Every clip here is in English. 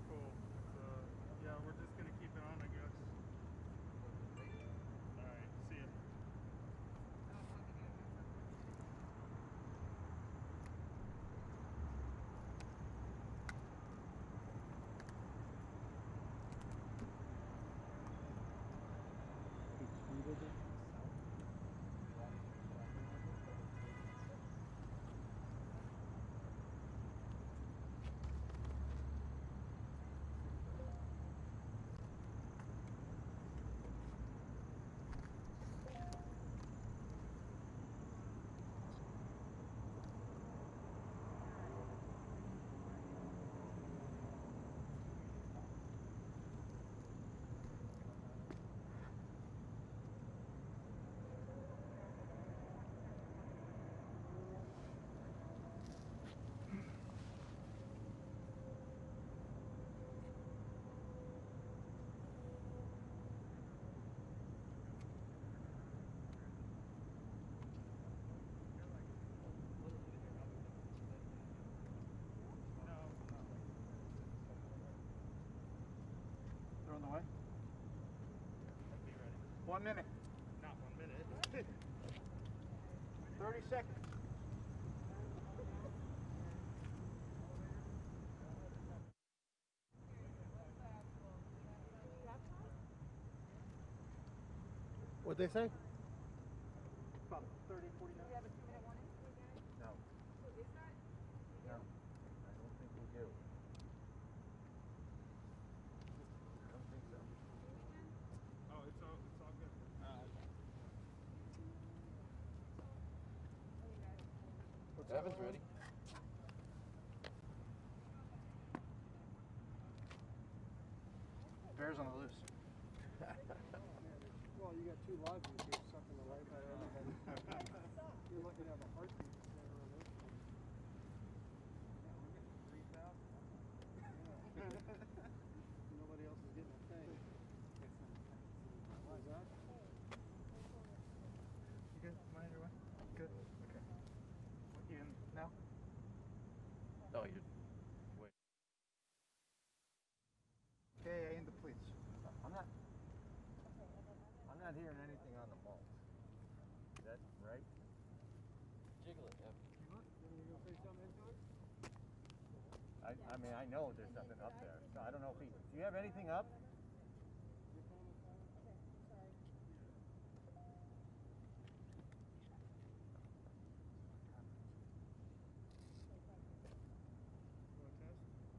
Cool. Yeah, we're just gonna keep it on, I guess. All right. See ya. They're on the way? Be ready. 1 minute. Not 1 minute. 30 seconds. What'd they say? About 30, 40 minutes. Do you have a 2-minute warning? No. Is that? No. I don't think we do. I don't think so. Oh, it's all good. What's Evan's ready. Bears on the loose. Well, you got 2 live views here sucking the life out of everybody. You're lucky to have a heartbeat. Nobody else is getting a thing. Why is that? You good? Am I on your way? Good. Okay. What, you in now? Oh, you're. Wait. Okay, I end the please. I'm not hearing anything on the malt. Is that right? Jiggle it, Evan. You gonna say something into it? I mean, I know there's something up there. So I don't know if do you have anything up?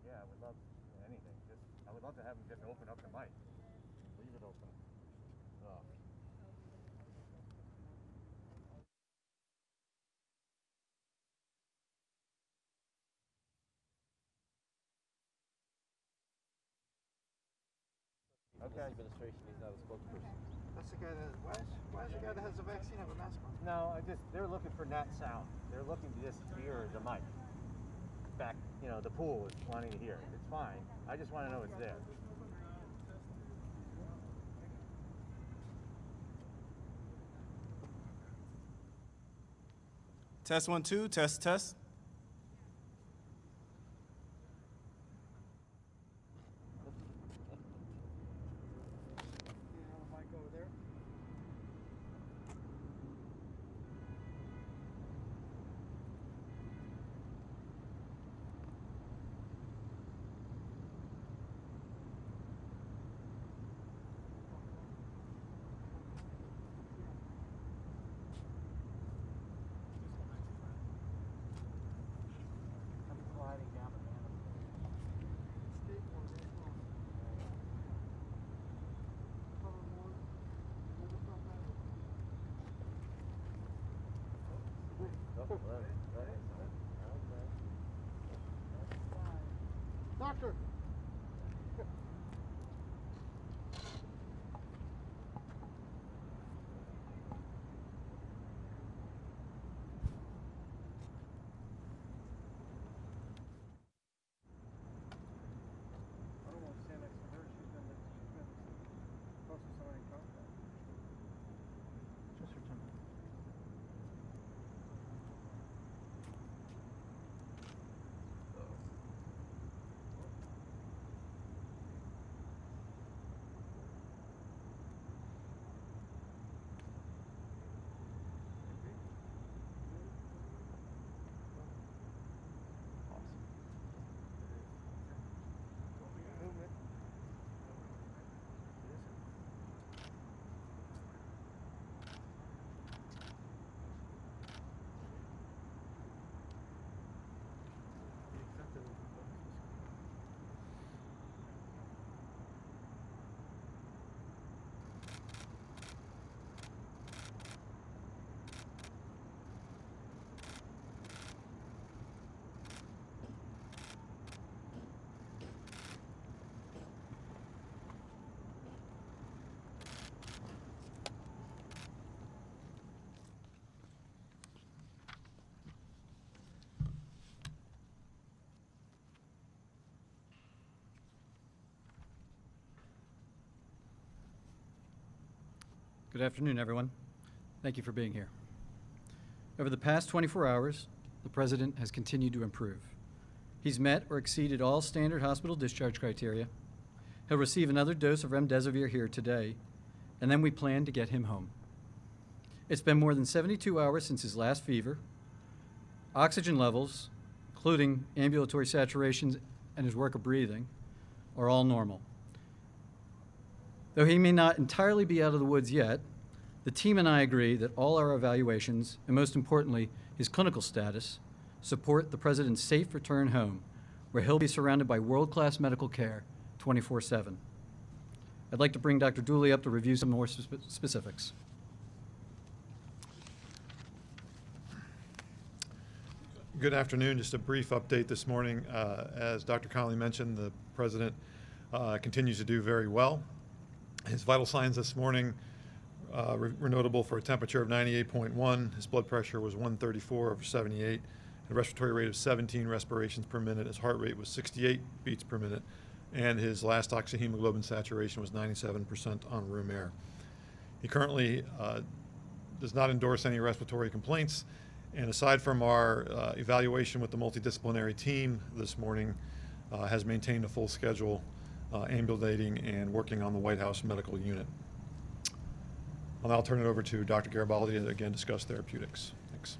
Yeah, I would love anything. I would love to have him just open up the mic. Leave it open. Oh. This administration, he's not a spokesperson. That's the guy that. Why is the guy that has the vaccine have a mask on? No, they're looking for net sound. They're looking to just hear the mic. Back, the pool is wanting to hear it. It's fine. I just want to know it's there. Test 1 2. Test. You have a mic over there? I'm gliding down the Skateboard, that's all. Cover more. Hold the front back. Doctor! I don't want to stand next to her. She's been close to somebody in contact. Just her tongue. Good afternoon, everyone. Thank you for being here. Over the past 24 hours, the President has continued to improve. He's met or exceeded all standard hospital discharge criteria. He'll receive another dose of remdesivir here today, and then we plan to get him home. It's been more than 72 hours since his last fever. Oxygen levels, including ambulatory saturations and his work of breathing, are all normal. Though he may not entirely be out of the woods yet, the team and I agree that all our evaluations, and most importantly, his clinical status, support the President's safe return home, where he'll be surrounded by world-class medical care 24/7. I'd like to bring Dr. Dooley up to review some more specifics. Good afternoon. Just a brief update this morning. As Dr. Conley mentioned, the President continues to do very well. His vital signs this morning were notable for a temperature of 98.1. His blood pressure was 134/78. A respiratory rate of 17 respirations per minute. His heart rate was 68 beats per minute. And his last oxyhemoglobin saturation was 97% on room air. He currently does not endorse any respiratory complaints. And aside from our evaluation with the multidisciplinary team this morning, has maintained a full schedule, ambulating and working on the White House medical unit. I'll now turn it over to Dr. Garibaldi to again discuss therapeutics. Thanks.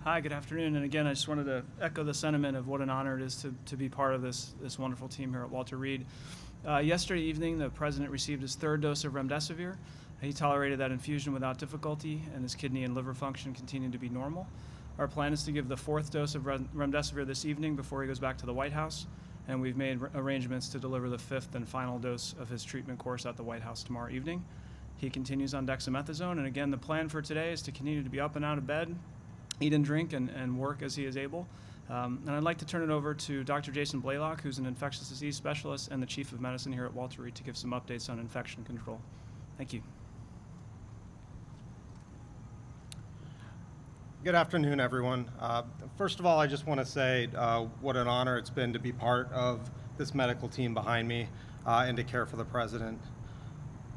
Hi, good afternoon. And again, I just wanted to echo the sentiment of what an honor it is to be part of this wonderful team here at Walter Reed. Yesterday evening, the President received his third dose of remdesivir. He tolerated that infusion without difficulty, and his kidney and liver function continued to be normal. Our plan is to give the fourth dose of remdesivir this evening before he goes back to the White House, and we've made arrangements to deliver the fifth and final dose of his treatment course at the White House tomorrow evening. He continues on dexamethasone, and again, the plan for today is to continue to be up and out of bed, eat and drink, and work as he is able. And I'd like to turn it over to Dr. Jason Blaylock, who's an infectious disease specialist and the Chief of Medicine here at Walter Reed, to give some updates on infection control. Thank you. Good afternoon, everyone. First of all, I just want to say what an honor it's been to be part of this medical team behind me and to care for the President.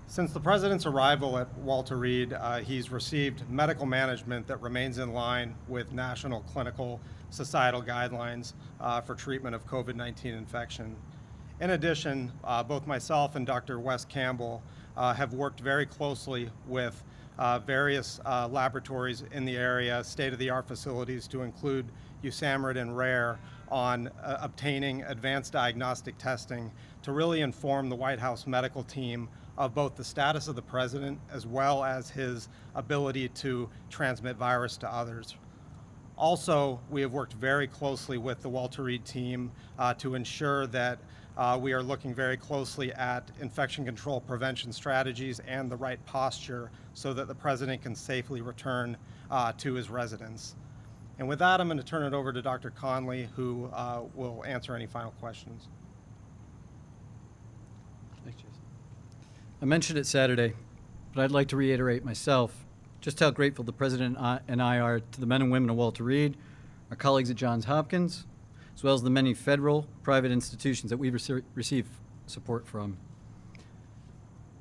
Since the President's arrival at Walter Reed, he's received medical management that remains in line with national clinical societal guidelines for treatment of COVID-19 infection. In addition, both myself and Dr. Wes Campbell have worked very closely with various laboratories in the area, state-of-the-art facilities to include USAMRIID and RARE on obtaining advanced diagnostic testing to really inform the White House medical team of both the status of the President as well as his ability to transmit virus to others. Also, we have worked very closely with the Walter Reed team to ensure that we are looking very closely at infection control prevention strategies and the right posture so that the President can safely return to his residence. And with that, I'm going to turn it over to Dr. Conley, who will answer any final questions. Thanks, Jason. I mentioned it Saturday, but I'd like to reiterate myself just how grateful the President and I are to the men and women of Walter Reed, our colleagues at Johns Hopkins, as well as the many federal, private institutions that we receive support from.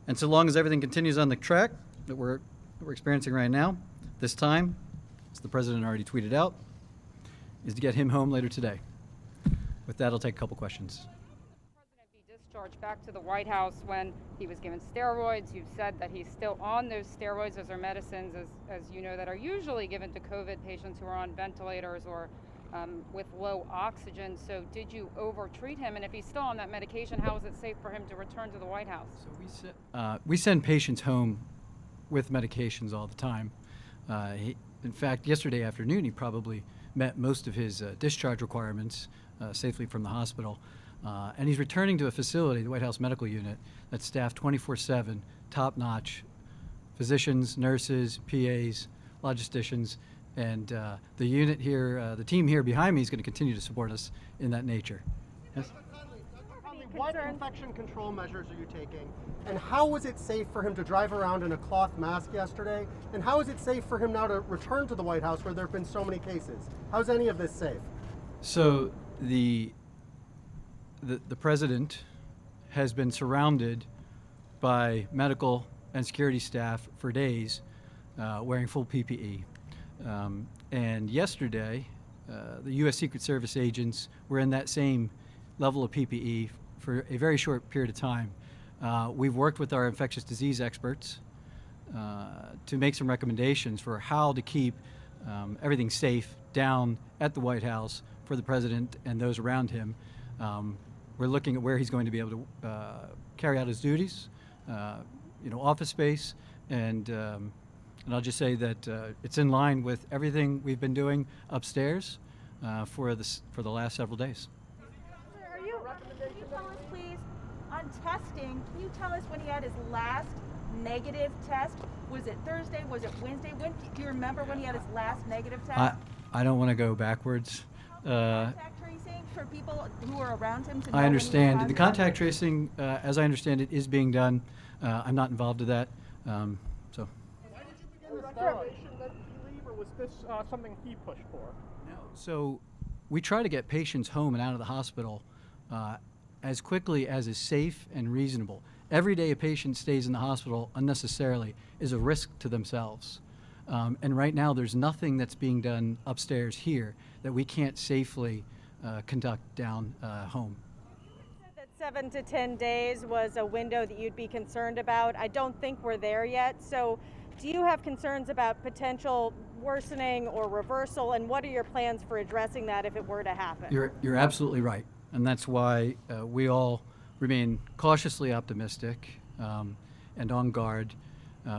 And so long as everything continues on the track that we're experiencing right now, this time, as the President already tweeted out, is to get him home later today. With that, I'll take a couple questions. Discharged back to the White House when he was given steroids. You've said that he's still on those steroids. Those are medicines, as you know, that are usually given to COVID patients who are on ventilators or with low oxygen. So did you over-treat him? And if he's still on that medication, how is it safe for him to return to the White House? So we send patients home with medications all the time. In fact, yesterday afternoon, he probably met most of his discharge requirements safely from the hospital. And he's returning to a facility, the White House Medical Unit, that's staffed 24/7, top-notch physicians, nurses, PAs, logisticians, and the unit here, the team here behind me is going to continue to support us in that nature. Yes? What infection control measures are you taking? And how was it safe for him to drive around in a cloth mask yesterday? And how is it safe for him now to return to the White House where there have been so many cases? How's any of this safe? So the President has been surrounded by medical and security staff for days wearing full PPE. And yesterday, the U.S. Secret Service agents were in that same level of PPE for a very short period of time. We've worked with our infectious disease experts to make some recommendations for how to keep everything safe down at the White House for the president and those around him. We're looking at where he's going to be able to carry out his duties, office space, and I'll just say that it's in line with everything we've been doing upstairs for the last several days. Can you tell us, please, on testing, can you tell us when he had his last negative test? Was it Thursday? Was it Wednesday? Do you remember when he had his last negative test? I don't want to go backwards. Contact tracing for people who are around him to know I understand. when he The contact tracing, as I understand it, is being done. I'm not involved with that. So. Why did you begin reclamation that he leave, or was this something he pushed for? No. So we try to get patients home and out of the hospital as quickly as is safe and reasonable. Every day a patient stays in the hospital unnecessarily is a risk to themselves. And right now there's nothing that's being done upstairs here that we can't safely conduct down home. You said that 7 to 10 days was a window that you'd be concerned about. I don't think we're there yet. So do you have concerns about potential worsening or reversal, and what are your plans for addressing that if it were to happen? You're absolutely right. And that's why we all remain cautiously optimistic and on guard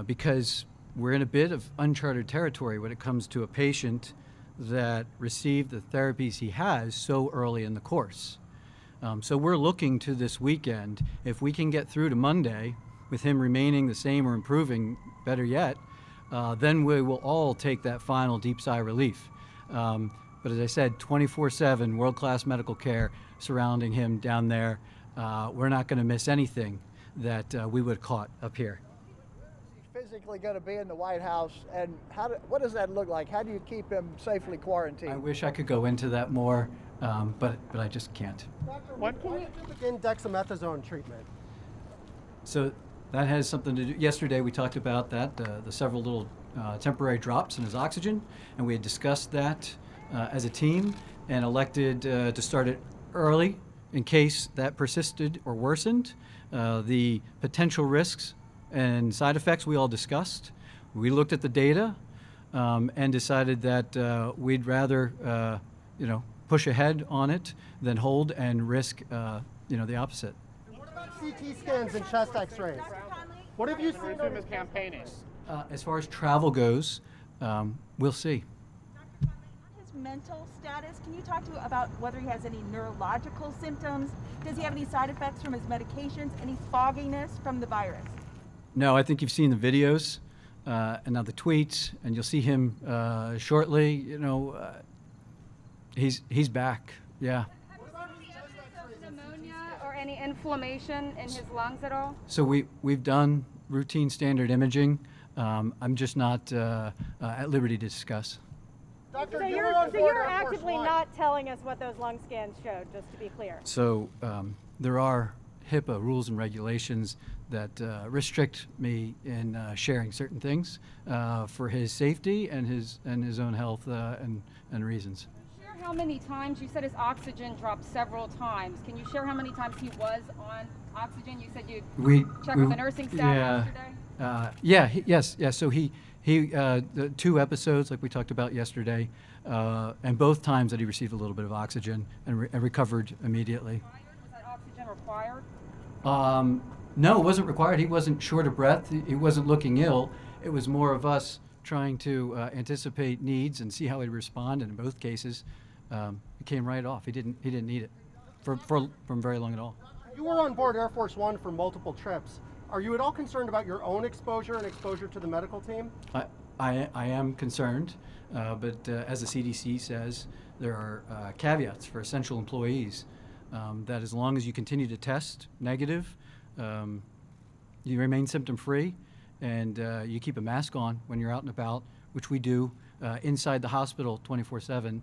because we're in a bit of uncharted territory when it comes to a patient that received the therapies he has so early in the course. So we're looking to this weekend. If we can get through to Monday with him remaining the same or improving, better yet, then we will all take that final deep sigh of relief. But as I said, 24/7 world-class medical care surrounding him down there. We're not going to miss anything that we would have caught up here. He's physically going to be in the White House, and what does that look like? How do you keep him safely quarantined? I wish I could go into that more, but I just can't. Doctor, why did you begin dexamethasone treatment? So that has something to do. Yesterday we talked about that, the several little temporary drops in his oxygen, and we had discussed that as a team and elected to start it early in case that persisted or worsened. The potential risks and side effects we all discussed. We looked at the data and decided that we'd rather push ahead on it than hold and risk the opposite. What about CT scans and chest x-rays? What have you seen on his campaigning? As far as travel goes, we'll see. Mental status, can you talk to about whether he has any neurological symptoms? Does he have any side effects from his medications? Any fogginess from the virus? No, I think you've seen the videos and now the tweets, and you'll see him shortly. He's back. Yeah. Pneumonia or any inflammation in his lungs at all? So we've done routine standard imaging. I'm just not at liberty to discuss. Doctor, So you're actively not telling us what those lung scans showed, just to be clear. So there are HIPAA rules and regulations that restrict me in sharing certain things for his safety and his own health and reasons. Share how many times, you said his oxygen dropped several times. Can you share how many times he was on oxygen? You said you checked with the nursing staff yesterday? Yes. So he the 2 episodes like we talked about yesterday, and both times that he received a little bit of oxygen and recovered immediately. Was that oxygen required? No, it wasn't required. He wasn't short of breath. He wasn't looking ill. It was more of us trying to anticipate needs and see how he'd respond. And in both cases, it came right off. He didn't need it from very long at all. You were on board Air Force One for multiple trips. Are you at all concerned about your own exposure and exposure to the medical team? I am concerned, but as the CDC says, there are caveats for essential employees that as long as you continue to test negative, you remain symptom-free, and you keep a mask on when you're out and about, which we do inside the hospital 24/7,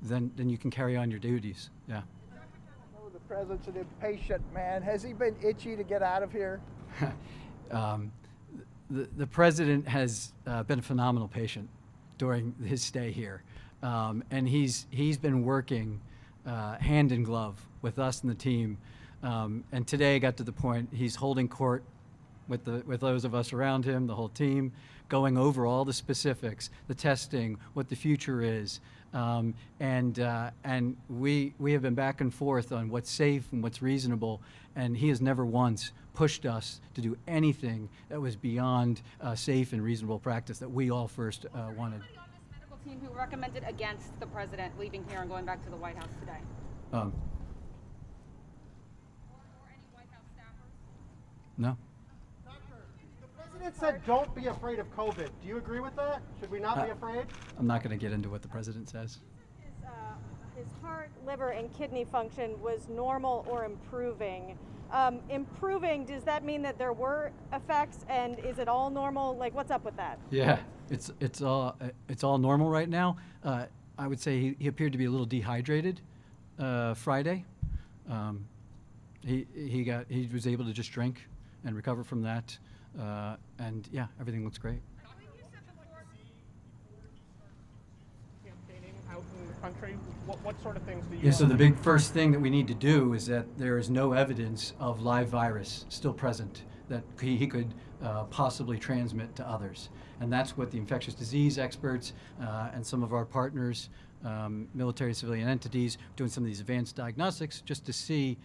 then you can carry on your duties. Yeah. The president's an impatient man. Has he been itchy to get out of here? The president has been a phenomenal patient during his stay here, and he's been working hand in glove with us and the team. And today got to the point he's holding court with those of us around him, the whole team, going over all the specifics, the testing, what the future is, and we have been back and forth on what's safe and what's reasonable, and he has never once pushed us to do anything that was beyond safe and reasonable practice that we all first wanted. Medical team who recommended against the president leaving here and going back to the White House today. No. The president said don't be afraid of COVID. Do you agree with that? Should we not be afraid? I'm not going to get into what the president says. His heart, liver, and kidney function was normal or improving. Improving, does that mean that there were effects, and is it all normal? Like, what's up with that? Yeah, it's all normal right now. I would say he appeared to be a little dehydrated Friday. He was able to just drink and recover from that, and yeah, everything looks great. Campaigning out in the country, what sort of things do you? Yeah, so the big first thing that we need to do is that there is no evidence of live virus still present that he could possibly transmit to others. And that's what the infectious disease experts and some of our partners, military civilian entities, doing some of these advanced diagnostics just to see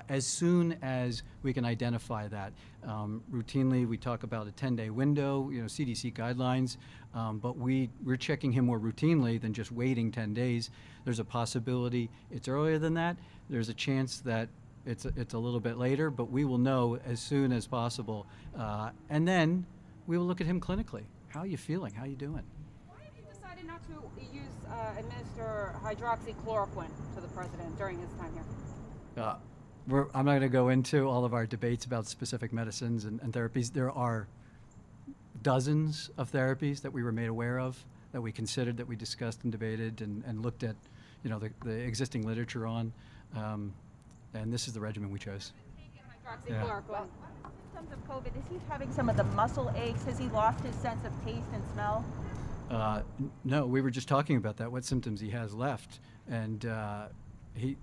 as soon as we can identify that. Routinely, we talk about a 10-day window, CDC guidelines, but we're checking him more routinely than just waiting 10 days. There's a possibility it's earlier than that. There's a chance that it's a little bit later, but we will know as soon as possible. And then we will look at him clinically. How are you feeling? How are you doing? Why have you decided not to administer hydroxychloroquine to the president during his time here? I'm not going to go into all of our debates about specific medicines and therapies. There are dozens of therapies that we were made aware of, that we considered, that we discussed and debated and looked at, the existing literature on. And this is the regimen we chose. Hydroxychloroquine. Well, symptoms of COVID, is he having some of the muscle aches? Has he lost his sense of taste and smell? No, we were just talking about that, what symptoms he has left. And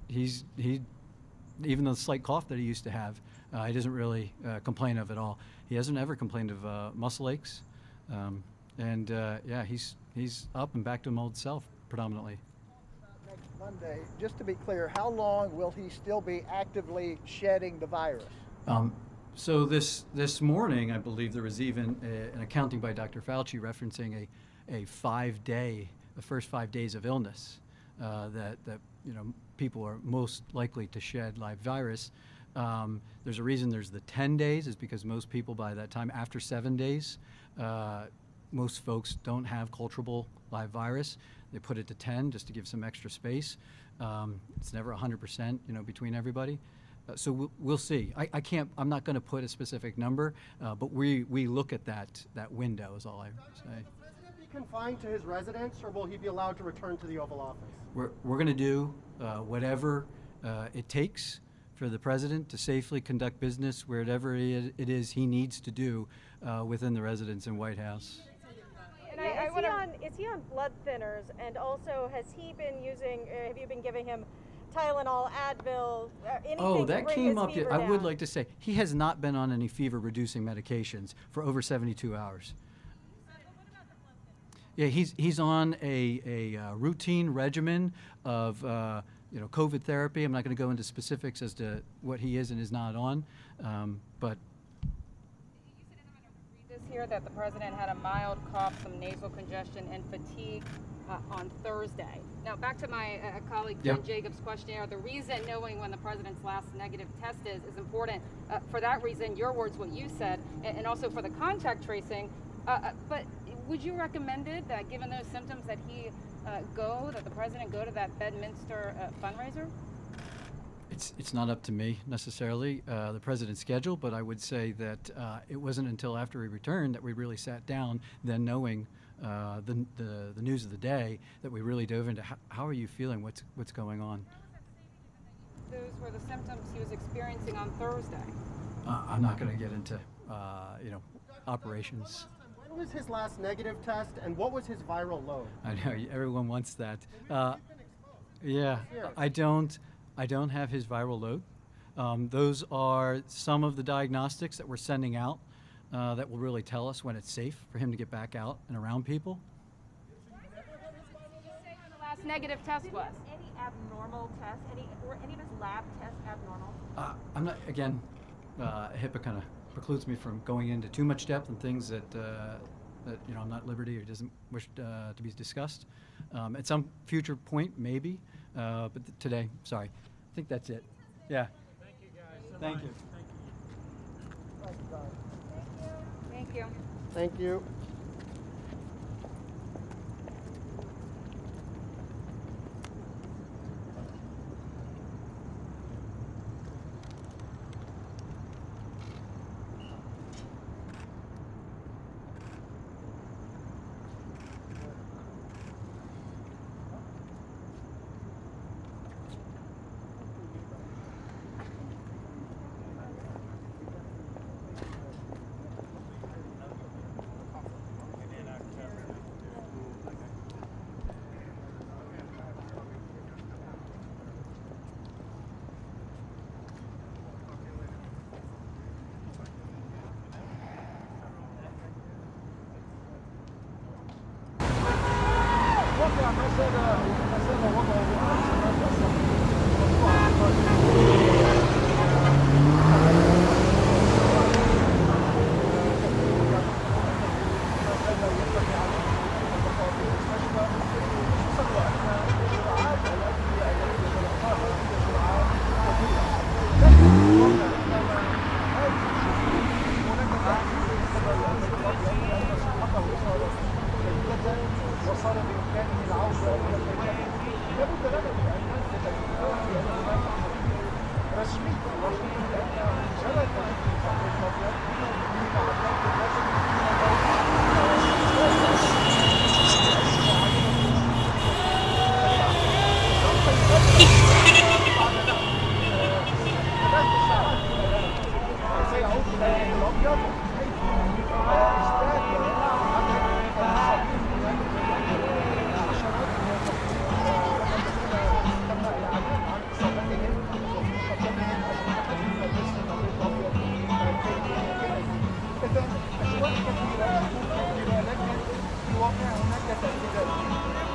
he's even the slight cough that he used to have, he doesn't really complain of at all. He hasn't ever complained of muscle aches. Yeah, he's up and back to his old self predominantly. Next Monday, just to be clear, how long will he still be actively shedding the virus? So this morning, I believe there was even an accounting by Dr. Fauci referencing a first 5 days of illness that people are most likely to shed live virus. There's a reason there's the 10 days is because most people by that time, after 7 days, most folks don't have culturable live virus. They put it to 10 just to give some extra space. It's never 100%, between everybody. So we'll see. I'm not going to put a specific number, but we look at that window is all I say. Will the president be confined to his residence, or will he be allowed to return to the Oval Office? We're going to do whatever it takes for the president to safely conduct business wherever it is he needs to do within the residence and White House. And is he on blood thinners? And also, have you been giving him Tylenol, Advil, anything Oh, to that bring came his up. fever I would down? like to say he has not been on any fever-reducing medications for over 72 hours. Yeah, he's on a routine regimen of COVID therapy. I'm not going to go into specifics as to what he is and is not on, but. This here that the president had a mild cough, some nasal congestion, and fatigue on Thursday. Now, back to my colleague Jen Jacobs' questionnaire. The reason knowing when the president's last negative test is important. For that reason, your words, what you said, and also for the contact tracing. But would you recommend it that, given those symptoms, that the president go to that Bedminster fundraiser? It's not up to me necessarily, the president's schedule, but I would say that it wasn't until after he returned that we really sat down, then knowing the news of the day, that we really dove into how are you feeling, what's going on. those were the symptoms he was experiencing on Thursday. I'm not going to get into, operations. When was his last negative test, and what was his viral load? I know everyone wants that. Yeah, I don't have his viral load. Those are some of the diagnostics that we're sending out that will really tell us when it's safe for him to get back out and around people. The last negative test was. Any abnormal tests? Were any of his lab tests abnormal? I'm not, again, HIPAA kind of precludes me from going into too much depth and things that I'm not at liberty or doesn't wish to be discussed. At some future point, maybe, but today, sorry. I think that's it. Yeah. Thank you, guys. Thank you. Thank you. Thank you. في واقع هناك تأكيدات